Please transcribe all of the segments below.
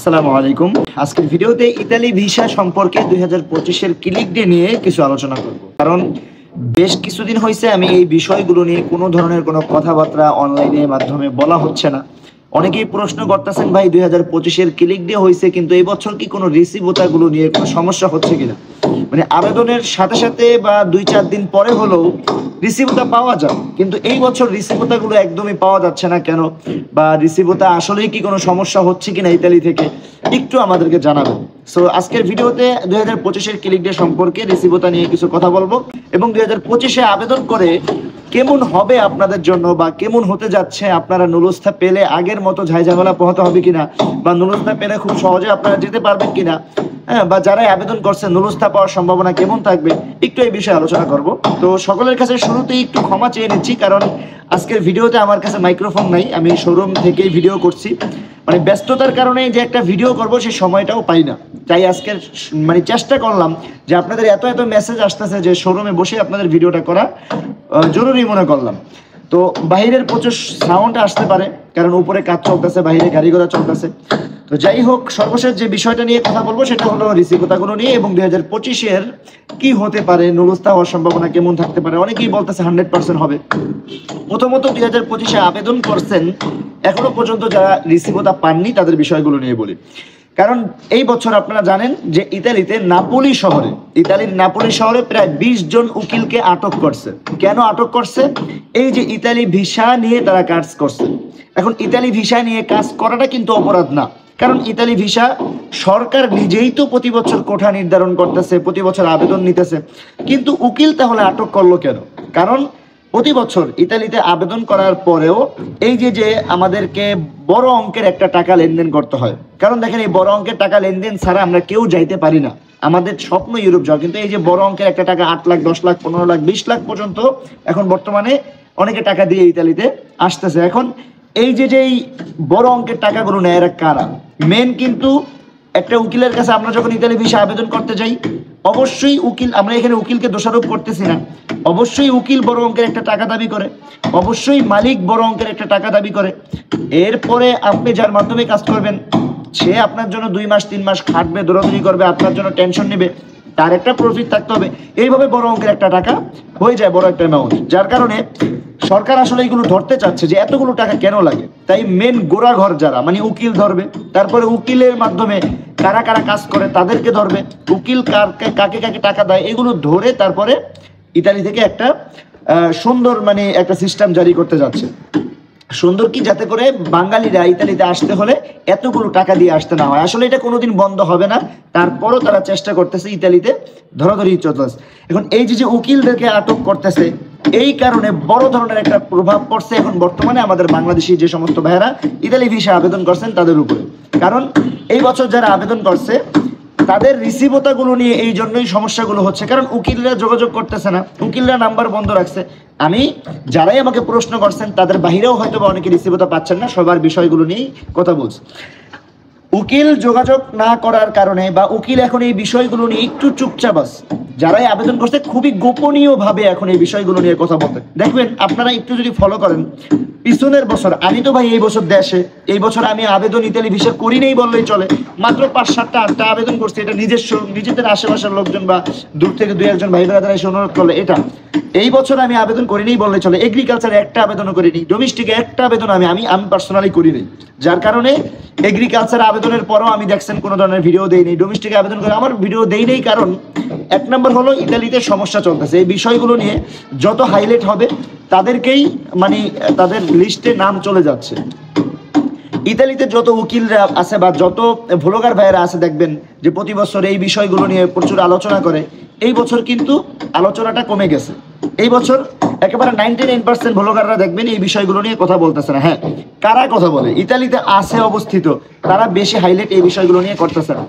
আসসালামু আলাইকুম। আজকের ভিডিওতে ইতালি ভিসা সম্পর্কে 2025-এর ক্লিক ডে নিয়ে কিছু আলোচনা করব। কারণ বেশ কিছুদিন হয়েছে আমি এই বিষয়গুলো নিয়ে কোনো ধরনের কোনো কথাবার্তা অনলাইনের মাধ্যমে বলা হচ্ছে না। অনেকেই প্রশ্ন করতেছেন, ভাই 2025-এর ক্লিক ডে হয়েছে কিন্তু এই বছর কি কোনো রিসিভোতাগুলো নিয়ে কোনো সমস্যা হচ্ছে কিনা, মানে আবেদনের সাথে সাথে বা 2-4 দিন পরে হলেও রিসিভোতা পাওয়া যায়, কিন্তু এই বছর রিসিভোতাগুলো একদমই পাওয়া যাচ্ছে না কেন, বা রিসিভোতা আসলেই কি কোনো সমস্যা হচ্ছে কিনা ইতালি থেকে একটু আমাদেরকে জানাবেন। সো আজকের ভিডিওতে 2025-এর ক্লিক ডে সম্পর্কে রিসিভোতা নিয়ে কিছু কথা বলবো এবং 2025-এ আবেদন করে কেমন হবে আপনাদের জন্য বা কেমন হতে যাচ্ছে, আপনারা নুলস্থা পেলে আগের মতো ঝামেলা পোহাতে হবে কিনা, বা নুলস্থা পেলে খুব সহজে আপনারা যেতে পারবেন কিনা, বা যারাই আবেদন করছে নুলস্থা পাওয়ার সম্ভাবনা কেমন থাকবে, একটু এই বিষয়ে আলোচনা করব। তো সকলের কাছে শুরুতেই একটু ক্ষমা চেয়ে নিচ্ছি, কারণ আজকের ভিডিওতে আমার কাছে মাইক্রোফোন নাই, আমি শোরুম থেকেই ভিডিও করছি। মানে ব্যস্ততার কারণে যে একটা ভিডিও করব সেই সময়টাও পাই না, তাই আজকের মানে চেষ্টা করলাম যে আপনাদের এত এত মেসেজ আসতেছে যে শোরুমে বসে আপনাদের ভিডিওটা করা জরুরি মনে করলাম। তো বাইরের প্রচুর সাউন্ড আসতে পারে, কারণ উপরে কাজ চলতেছে, বাইরে গাড়ি ঘোড়া চলতেছে। তো যাই হোক, সর্বশেষ যে বিষয়টা নিয়ে কথা বলবো সেটা হলো রিসিভোতাগুলো নিয়ে এবং 2025-এর কি হতে পারে, নুলস্থা হওয়ার সম্ভাবনা কেমন থাকতে পারে। অনেকেই বলতেছে 100% হবে। প্রথমত 2025-এ আবেদন করছেন এখনো পর্যন্ত যারা রিসিভোতা পাননি তাদের বিষয়গুলো নিয়ে বলি। কারণ এই বছর আপনারা জানেন যে ইতালির নাপোলি শহরে প্রায় 20 জন উকিলকে আটক করছে। কেন আটক করছে? এই যে ইতালি ভিসা নিয়ে তারা কাজ করছে। এখন ইতালি ভিসা নিয়ে কাজ করাটা কিন্তু অপরাধ না, কারণ ইতালি ভিসা সরকার নিজেই তো প্রতি বছর কোঠা নির্ধারণ করতেছে, প্রতি বছর আবেদন নিতেছে, কিন্তু উকিল তাহলে আটক করলো কেন? কারণ প্রতি বছর ইতালিতে আবেদন করার পরেও এই যে আমাদেরকে বড় অঙ্কের একটা টাকা লেনদেন করতে হয়। কারণ দেখেন, এই বড় অঙ্কের টাকা লেনদেন ছাড়া আমরা কেউ যাইতে পারি না। আমাদের স্বপ্ন ইউরোপ যাওয়া, কিন্তু এই যে বড় অঙ্কের একটা টাকা 8 লাখ 10 লাখ 15 লাখ 20 লাখ পর্যন্ত এখন বর্তমানে অনেকে টাকা দিয়ে ইতালিতে আসতেছে। এখন এই যে বড় অঙ্কের টাকাগুলো নেয় এরা কারা? মেন কিন্তু একটা উকিলের কাছে আমরা যখন ইতালি ভিসা আবেদন করতে যাই, অবশ্যই উকিল, আমরা এখানে উকিলকে দোষারোপ করতেছি না, অবশ্যই উকিল বড় অঙ্কের একটা টাকা দাবি করে, অবশ্যই মালিক বড় অঙ্কের একটা টাকা দাবি করে। এরপরে আপনি যার মাধ্যমে কাজ করবেন সে আপনার জন্য 2 মাস 3 মাস খাটবে, দৌড়াদৌড়ি করবে, আপনার জন্য টেনশন নেবে, তার একটা প্রফিট থাকতে হবে। এইভাবে বড় অঙ্কের একটা টাকা হয়ে যায় বড় একটা অ্যামাউন্ট, যার কারণে সরকার আসলে এইগুলো ধরতে চাচ্ছে যে এতগুলো টাকা কেন লাগে। তাই মেন গোড়াঘর যারা, মানে উকিল ধরবে, তারপরে উকিলের মাধ্যমে কারা কারা কাজ করে তাদেরকে ধরবে, উকিল কাকে কাকে টাকা দেয় এগুলো ধরে তারপরে ইতালি থেকে একটা সুন্দর মানে একটা সিস্টেম জারি করতে যাচ্ছে। সুন্দর কি, যাতে করে বাঙালিরা ইতালিতে আসতে হলে এতগুলো টাকা দিয়ে আসতে না হয়। আসলে এটা কোনোদিন বন্ধ হবে না, তারপরও তারা চেষ্টা করতেছে ইতালিতে ধরাধরি চলতেছে। এখন এই যে উকিলদেরকে আটক করতেছে, এই কারণে বড় ধরনের একটা প্রভাব পড়ছে এখন বর্তমানে আমাদের বাংলাদেশি যে সমস্ত ভাইয়েরা ইতালি ভিসা আবেদন করছেন তাদের উপরে। কারণ এই বছর যারা আবেদন করছে তাদের রিসিভোতাগুলো নিয়ে এই জন্যই সমস্যাগুলো হচ্ছে, কারণ উকিলরা যোগাযোগ করতেছে না, উকিলরা নাম্বার বন্ধ রাখছে। আমি যারাই আমাকে প্রশ্ন করছেন তাদের বাহিরেও হয়তো বা অনেকে রিসিভোতা পাচ্ছেন না, সবার বিষয়গুলো নিয়েই কথা বলছে। উকিল যোগাযোগ না করার কারণে বা উকিল এখন এই বিষয়গুলো নিয়ে একটু চুপচাপ আছে, যারাই আবেদন করছে খুবই গোপনীয়ভাবে এখন এই বিষয়গুলো নিয়ে কথা বলতে। দেখবেন আপনারা একটু যদি ফলো করেন, পিছনের বছর আমি তো ভাই এই বছর দেশে, এই বছর আমি আবেদন ইতালি ভিসা করি নেই বললেই চলে, মাত্র 5, 7, 8টা আবেদন করছি। এটা নিজেদের আশেপাশের লোকজন বা দূর থেকে 2-1 ভাই বোনেরা এসে অনুরোধ করলে এটা এই বছর আমি আবেদন করি নেই বললেই চলে। এগ্রিকালচারে একটা আবেদনও করিনি, ডোমেস্টিকে একটা আবেদন আমি পার্সোনালি করি নেই, যার কারণে এগ্রিকালচার আবেদনের পরও আমি দেখছেন কোনো ধরনের ভিডিও দেইনি। ডোমেস্টিকে আবেদন করে আমার ভিডিও দেই নেই, কারণ 1 নম্বর হলো ইতালিতে সমস্যা চলতেছে। এই বিষয়গুলো নিয়ে যত হাইলাইট হবে তাদেরকেই মানে তাদের লিস্টে নাম চলে যাচ্ছে। ইতালিতে যত উকিলরা আছে বা যত ভ্লগার ভাইয়েরা আছে দেখবেন যে প্রতি বছর এই বিষয়গুলো নিয়ে প্রচুর আলোচনা করে। এই বছর কিন্তু আলোচনাটা কমে গেছে। এই বছর একেবারে 99% ভ্লগাররা দেখবেন এই বিষয়গুলো নিয়ে কথা বলতেছে না। হ্যাঁ, কারা কথা বলে ইতালিতে আছে অবস্থিত, তারা বেশি হাইলাইট এই বিষয়গুলো নিয়ে করতেছে না।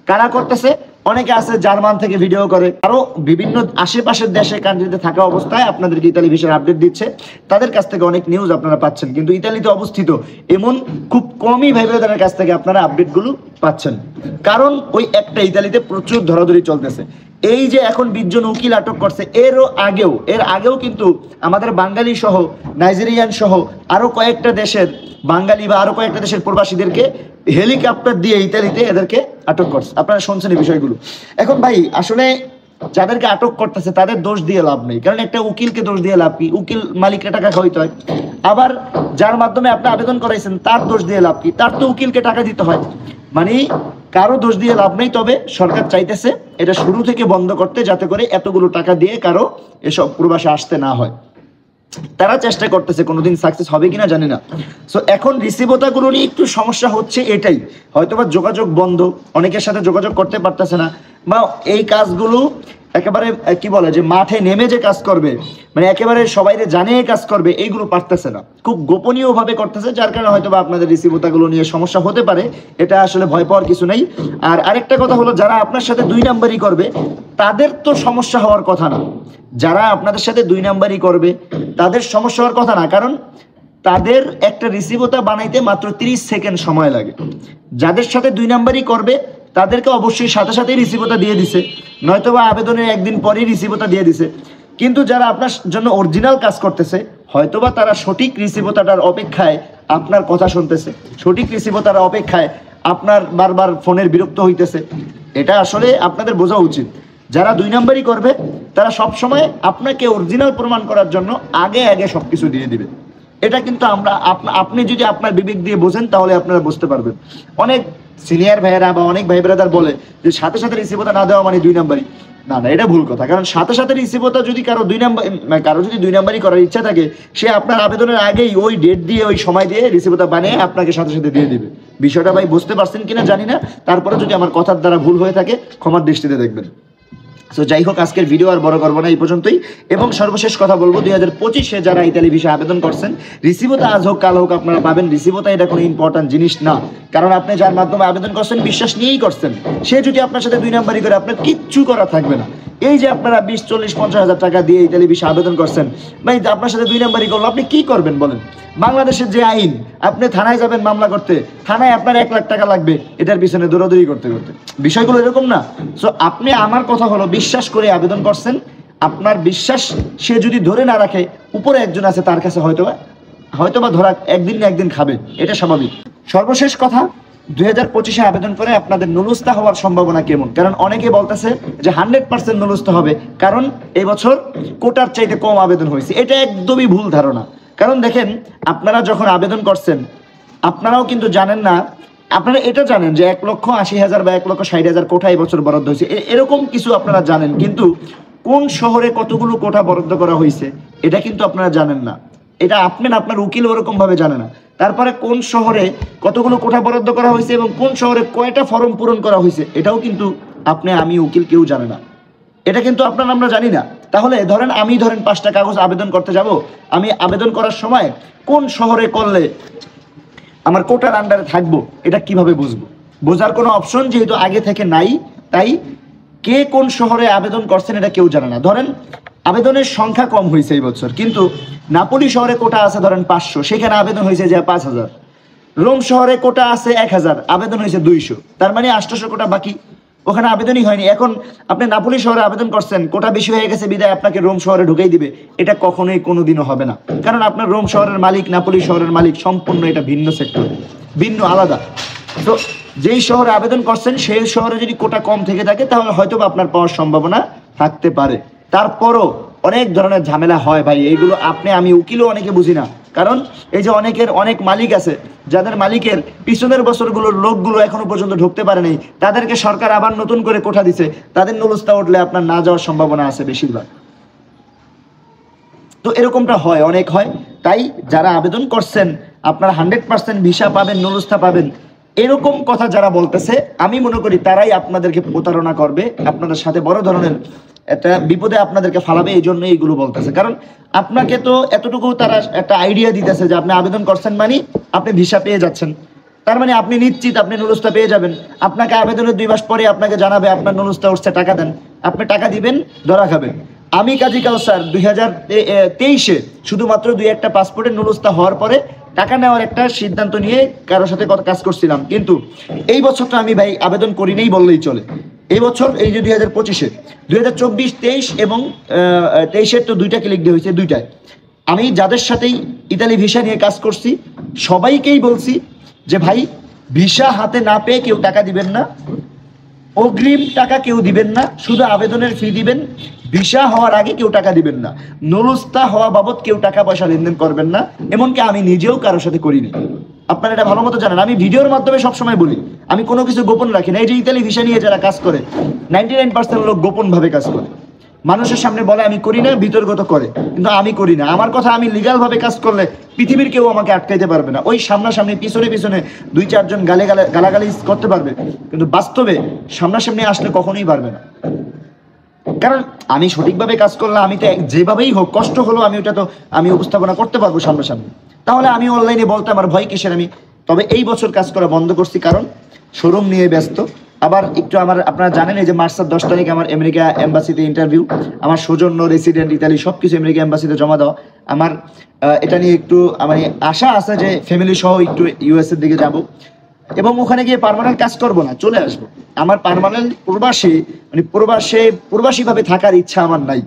কারা করতেছে? অনেকে আছে জার্মান থেকে ভিডিও করে, আরো বিভিন্ন আশেপাশের দেশে কান্ট্রিতে থাকা অবস্থায় আপনাদেরকে ইতালি ভিসার আপডেট দিচ্ছে, তাদের কাছ থেকে অনেক নিউজ আপনারা পাচ্ছেন। কিন্তু ইতালিতে অবস্থিত এমন খুব কমই ভাই বোনেদের কাছ থেকে আপনারা আপডেটগুলো পাচ্ছেন, কারণ ওই একটা ইতালিতে প্রচুর ধরাধরি চলতেছে। এই যে এখন 20 জন উকিল আটক করছে, এর আগেও কিন্তু আমাদের বাঙালি সহ নাইজেরিয়ান সহ আরো কয়েকটা দেশের বাঙালি বা আরো কয়েকটা দেশের প্রবাসীদেরকে হেলিকপ্টার দিয়ে ইতালিতে এদেরকে আটক করছে। আপনারা শুনছেন এই বিষয়গুলো। এখন ভাই আসলে যাদেরকে আটক করতেছে তাদের দোষ দিয়ে লাভ নেই, কারণ একটা উকিলকে দোষ দিয়ে লাভ কি? উকিল মালিককে টাকা খাওয়াইতে হয়। আবার যার মাধ্যমে আপনি আবেদন করাইছেন তার দোষ দিয়ে লাভ কি? তার তো উকিলকে টাকা দিতে হয়। মানে কারো দোষ দিয়ে লাভ নেই। তবে সরকার চাইতেছে এটা শুরু থেকে বন্ধ করতে, যাতে করে এতগুলো টাকা দিয়ে কারো এসব প্রবাসে আসতে না হয়। তারা চেষ্টা করতেছে, কোনোদিন সাকসেস হবে কিনা জানি না। সো এখন রিসিভতাগুলো নিয়ে একটু সমস্যা হচ্ছে, এটাই হয়তোবা যোগাযোগ বন্ধ, অনেকের সাথে যোগাযোগ করতে পারতেছে না, বা এই কাজগুলো একেবারে কি বলে যে মাঠে নেমে যে কাজ করবে, মানে একেবারে সবাইরে জানিয়ে কাজ করবে, এইগুলো পারতেছে না, খুব গোপনীয় ভাবে করতেছে, যার কারণে হয়তোবা আপনাদের রিসিভতাগুলো নিয়ে সমস্যা হতে পারে। এটা আসলে ভয় পাওয়ার কিছু নেই। আর আরেকটা কথা হলো, যারা আপনার সাথে 2 নাম্বারই করবে তাদের তো সমস্যা হওয়ার কথা না। যারা আপনাদের সাথে 2 নাম্বারই করবে তাদের সমস্যা হওয়ার কথা না, কারণ তাদের একটা রিসিভতা বানাইতে মাত্র 30 সেকেন্ড সময় লাগে। যাদের সাথে 2 নাম্বারই করবে তাদেরকে অবশ্যই সাথে সাথেই রিসিভতা দিয়ে দিছে, নয়তোবা আবেদনের একদিন পরেই রিসিভতা দিয়ে দিছে। কিন্তু যারা আপনার জন্য অরিজিনাল কাজ করতেছে, হয়তোবা তারা সঠিক রিসিভতাটার অপেক্ষায় আপনার কথা শুনতেছে, সঠিক রিসিভতার অপেক্ষায় আপনার বারবার ফোনের বিরক্ত হইতেছে। এটা আসলে আপনাদের বোঝা উচিত। যারা 2 নাম্বারই করবে তারা সবসময় আপনাকে অরিজিনাল প্রমাণ করার জন্য আগে আগে সবকিছু দিয়ে দিবে। এটা কিন্তু আপনি যদি আপনার বিবেক দিয়ে বোঝেন তাহলে আপনারা বুঝতে পারবেন। অনেক সিনিয়র ভাইয়েরা বা অনেক ভাই ব্রাদার বলে যে সাথে সাথে রিসিভতা না দেওয়া মানে 2 নাম্বারই। না না, এটা ভুল কথা। কারণ সাথে সাথে রিসিভতা যদি কারো 2 নাম্বারই করার ইচ্ছা থাকে, সে আপনার আবেদনের আগেই ওই ডেট দিয়ে ওই সময় দিয়ে রিসিভতা বানিয়ে আপনাকে সাথে সাথে দিয়ে দিবে। বিষয়টা ভাই বুঝতে পারছেন কিনা জানি না, তারপরে যদি আমার কথার দ্বারা ভুল হয়ে থাকে ক্ষমার দৃষ্টিতে দেখবেন। সো যাই হোক, আজকের ভিডিও আর বড় করবো না, এই পর্যন্তই। এবং সর্বশেষ কথা বলবো, 2025-এ যারা ইতালি ভিসা আবেদন করছেন, রিসিভতা আজ হোক কাল হোক আপনারা পাবেন। রিসিভতা এটা কোনো ইম্পর্টেন্ট জিনিস না, কারণ আপনি যার মাধ্যমে আবেদন করছেন বিশ্বাস নিয়েই করছেন। সে যদি আপনার সাথে 2 নাম্বারই করে আপনার কিচ্ছু করা থাকবে না। এই যে আপনারা 20, 40, 50 হাজার টাকা দিয়ে ইতালি ভিসা আবেদন করছেন, ভাই আপনার সাথে 2 নাম্বারই করলো, আপনি কি করবেন বলেন? বাংলাদেশের যে আইন, আপনি থানায় যাবেন মামলা করতে, থানায় আপনার 1 লাখ টাকা লাগবে এটার পিছনে দৌড়াদৌড়ি করতে করতে। বিষয়গুলো এরকম না। সো আপনি, আমার কথা হলো, বিশ্বাস করে আবেদন করছেন, আপনার বিশ্বাস সে যদি ধরে না রাখে, উপরে একজন আছে তার কাছে হয়তোবা ধরা একদিন না একদিন খাবে, এটা স্বাভাবিক। সর্বশেষ কথা, 2025-এ আবেদন করে আপনাদের নুলুস্তা হওয়ার সম্ভাবনা কেমন? কারণ অনেকে বলতেছে যে 100% নুলুস্তা হবে, কারণ এই বছর কোটার চাইতে কম আবেদন হয়েছে। এটা একদমই ভুল ধারণা। কারণ দেখেন, আপনারা যখন আবেদন করছেন আপনারাও কিন্তু জানেন না, আপনারা এটা জানেন যে 1,80,000 বা 1,60,000 কোটা এই বছর বরাদ্দ হয়েছে, এরকম কিছু আপনারা জানেন, কিন্তু কোন শহরে কতগুলো কোটা বরাদ্দ করা হয়েছে এটা কিন্তু আপনারা জানেন না। এটা আপনার উকিল ওরকম ভাবে জানে না। তারপরে কোন শহরে কতগুলো কোটা বরাদ্দ করা হয়েছে এবং কোন শহরে কয়টা ফর্ম পূরণ করা হয়েছে এটাও কিন্তু আমি উকিল কেউ জানে না। এটা কিন্তু আমরা জানি না। তাহলে ধরেন 5টা কাগজ আবেদন করতে যাব, আমি আবেদন করার সময় কোন শহরে করলে আমার কোটার আন্ডারে থাকবো এটা কিভাবে বুঝবো? বোঝার কোনো অপশন যেহেতু আগে থেকে নাই, তাই কে কোন শহরে আবেদন করছেন এটা কেউ জানে না। ধরেন আবেদনের সংখ্যা কম হয়েছে এই বছর, কিন্তু নাপোলি শহরে কোটা আছে ধরেন 500, সেখানে আবেদন হয়েছে যে 5,000। রোম শহরে কোটা আছে 1,000, আবেদন হয়েছে 200, তার মানে 800 কোটা বাকি, ওখানে আবেদনই হয়নি। এখন আপনি নাপোলি শহরে আবেদন করছেন, কোটা বেশি হয়ে গেছে বিদায় আপনাকে রোম শহরে ঢুকেই দিবে, এটা কখনোই কোনোদিনও হবে না। কারণ আপনার রোম শহরের মালিক, নাপোলি শহরের মালিক সম্পূর্ণ এটা ভিন্ন সেক্টর, ভিন্ন আলাদা। তো যেই শহরে আবেদন করছেন সেই শহরে যদি কোটা কম থেকে থাকে তাহলে হয়তো আপনার পাওয়ার সম্ভাবনা থাকতে পারে। তারপরও অনেক ধরনের ঝামেলা হয় ভাই, এইগুলো আমি উকিলও অনেকে বুঝি না। কারণ এই যে অনেক মালিক আছে যাদের মালিকের পিছনের বছরগুলোর লোকগুলো এখনো পর্যন্ত ঢুকতে পারেনি, তাদেরকে সরকার আবার নতুন করে কোঠা দিছে, তাদের নুলুস্তা উঠলে আপনার না যাওয়ার সম্ভাবনা আছে বেশিরভাগ। তো এরকমটা হয়, অনেক হয়। তাই যারা আবেদন করছেন আপনারা 100% ভিসা পাবেন, নুলুস্তা পাবেন, এরকম কথা যারা বলতেছে আমি মনে করি তারাই আপনাদেরকে প্রতারণা করবে, আপনাদের সাথে বড় ধরনের একটা বিপদে আপনাদেরকে ফালাবে, এই জন্য এইগুলো বলতেছে। কারণ আপনাকে তো এতটুকু তারা একটা আইডিয়া দিতেছে যে আপনি আবেদন করছেন মানে আপনি ভিসা পেয়ে যাচ্ছেন, তার মানে আপনি নিশ্চিত আপনি নুলুস্তা পেয়ে যাবেন। আপনাকে আবেদনের 2 মাস পরে আপনাকে জানাবে আপনার নুলুস্তা উঠছে, টাকা দেন, আপনি টাকা দিবেন, ধরা খাবেন। আমি কাজী কাউসার 2023-এ শুধুমাত্র 2-1টা পাসপোর্টের নুলুস্তা হওয়ার পরে টাকা নেওয়ার একটা সিদ্ধান্ত নিয়ে কারোর সাথে কাজ করছিলাম, কিন্তু এই বছরটা আমি ভাই আবেদন করি নেই বললেই চলে। এই বছর এই যে 2025-এ 2024, 23 এবং 23-এর তো 2টা ক্লিক ডে হয়েছে, 2টায় আমি যাদের সাথেই ইতালি ভিসা নিয়ে কাজ করছি সবাইকেই বলছি যে ভাই ভিসা হাতে না পেয়ে কেউ টাকা দিবেন না, অগ্রিম টাকা কেউ দিবেন না, শুধু আবেদনের ফি দিবেন। ভিসা হওয়ার আগে কেউ টাকা দিবেন না, নুলুস্তা হওয়া বাবদ কেউ টাকা পয়সা লেনদেন করবেন না। এমনকি আমি নিজেও কারোর সাথে করিনি, আপনারা এটা ভালো মতো জানেন। আমি ভিডিওর মাধ্যমে সবসময় বলি আমি কোনো কিছু গোপন রাখি না। এই যে ইতালি ভিসা নিয়ে যারা কাজ করে 99% লোক গোপন ভাবে কাজ করে, মানুষের সামনে বলে আমি করি না, বিতর্কত করে, কিন্তু আমি করি না। আমার কথা আমি লিগাল ভাবে কাজ করলে পৃথিবীর কেউ আমাকে আটকাইতে পারবে না। ওই সামনাসামনি পিছনে পিছনে 2-4 জন গালাগালি করতে পারবে, কিন্তু বাস্তবে সামনাসামনি আসলে কখনোই পারবে না। কারণ আমি সঠিকভাবে কাজ করলে আমি তো যেভাবেই হোক কষ্ট হলো আমি ওটা তো আমি উপস্থাপনা করতে পারবো সামনাসামনি। তাহলে আমি অনলাইনে বলতে আমার ভয় কিসের? আমি তবে এই বছর কাজ করা বন্ধ করছি, কারণ শোরুম নিয়ে ব্যস্ত। আবার একটু আমার আপনারা জানেন এই যে মার্চের 10 তারিখ আমার আমেরিকা এম্বাসিতে ইন্টারভিউ, আমার সৌজন্য রেসিডেন্ট ইতালি সব কিছু আমেরিকা এম্বাসিতে জমা দেওয়া। আমার এটা নিয়ে একটু মানে আশা আছে যে ফ্যামিলি সহ একটু ইউএসএর দিকে যাব এবং ওখানে গিয়ে পার্মানেন্ট কাজ করব না, চলে আসবো। আমার পার্মানেন্ট প্রবাসী ভাবে থাকার ইচ্ছা আমার নাই।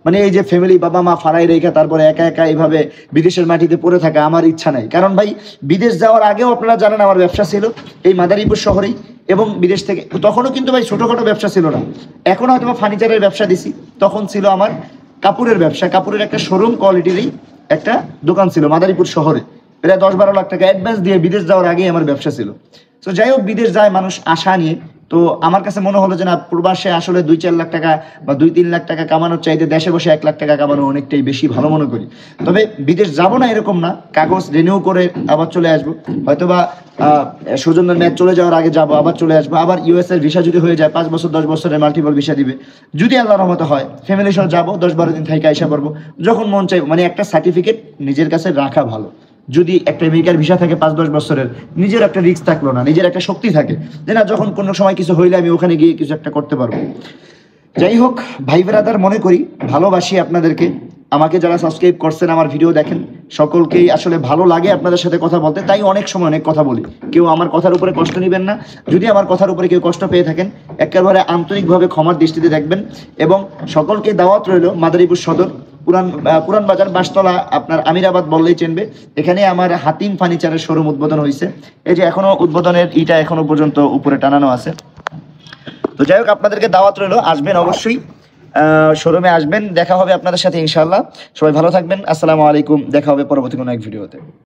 মানে এই যে ফ্যামিলি বাবা মা ফারাই রেখা তারপরে একা একা এইভাবে বিদেশের মাটিতে পড়ে থাকা আমার ইচ্ছা নাই। কারণ ভাই বিদেশ যাওয়ার আগেও আপনারা জানেন আমার ব্যবসা ছিল এই মাদারীপুর শহরেই, এবং বিদেশ থেকে তখনও কিন্তু ভাই ছোটখাটো ব্যবসা ছিল না। এখন হয়তো ফার্নিচারের ব্যবসা দিছি, তখন ছিল আমার কাপড়ের ব্যবসা, কাপড়ের একটা শোরুম কোয়ালিটিরই একটা দোকান ছিল মাদারীপুর শহরে। প্রায় 10-12 লাখ টাকা অ্যাডভান্স দিয়ে বিদেশ যাওয়ার আগেই আমার ব্যবসা ছিল। তো যাই হোক, বিদেশ যায় মানুষ আশা নিয়ে। তো আমার কাছে মনে হলো যে না, প্রবাসে আসলে 2-4 লাখ টাকা বা 2-3 লাখ টাকা কামানোর চাইতে দেশে বসে 1 লাখ টাকা কামানো অনেকটাই বেশি ভালো মনে করি। তবে বিদেশ যাব না এরকম না, কাগজ রিনিউ করে আবার চলে আসবো। হয়তোবা সৌজন্যের ম্যাচ চলে যাওয়ার আগে যাবো, আবার চলে আসবো। আবার ইউএস এর ভিসা যদি হয়ে যায় 5 বছর 10 বছরের মাল্টিপল ভিসা দিবে, যদি আল্লাহর রহমতে হয় ফ্যামিলি সহ যাবো, 10-12 দিন থেকে আইসা পড়বো যখন মন চাইবো। মানে একটা সার্টিফিকেট নিজের কাছে রাখা ভালো। যদি একটা আমেরিকার ভিসা থাকে 5-10 বছরের, নিজের একটা রিস্ক থাকলো না, নিজের একটা শক্তি থাকে যে না যখন কোনো সময় কিছু হইলে আমি ওখানে গিয়ে কিছু একটা করতে পারবো। যাই হোক ভাই ব্রাদার, মনে করি ভালোবাসি আপনাদেরকে। আমাকে যারা সাবস্ক্রাইব করছেন, আমার ভিডিও দেখেন, সকলকেই আসলে ভালো লাগে আপনাদের সাথে কথা বলতে, তাই অনেক সময় অনেক কথা বলি। কেউ আমার কথার উপরে কষ্ট নেবেন না। যদি আমার কথার উপরে কেউ কষ্ট পেয়ে থাকেন, একেবারে আন্তরিকভাবে ক্ষমার দৃষ্টিতে দেখবেন। এবং সকলকে দাওয়াত রইল মাদারীপুর সদর পুরান বাজার বাসতলা, আপনার আমিরাবাদ বললেই চেনবে। এখানে আমার হাতিম ফার্নিচারের শোরুম উদ্বোধন হয়েছে। এই যে এখনো উদ্বোধনের ইটা এখনো পর্যন্ত উপরে টানানো আছে। তো যাই হোক, আপনাদেরকে দাওয়াত রইল, আসবেন অবশ্যই, শোরুমে আসবেন, দেখা হবে আপনাদের সাথে ইনশাআল্লাহ। সবাই ভালো থাকবেন, আসসালামু আলাইকুম, দেখা হবে পরবর্তী কোনো এক ভিডিওতে।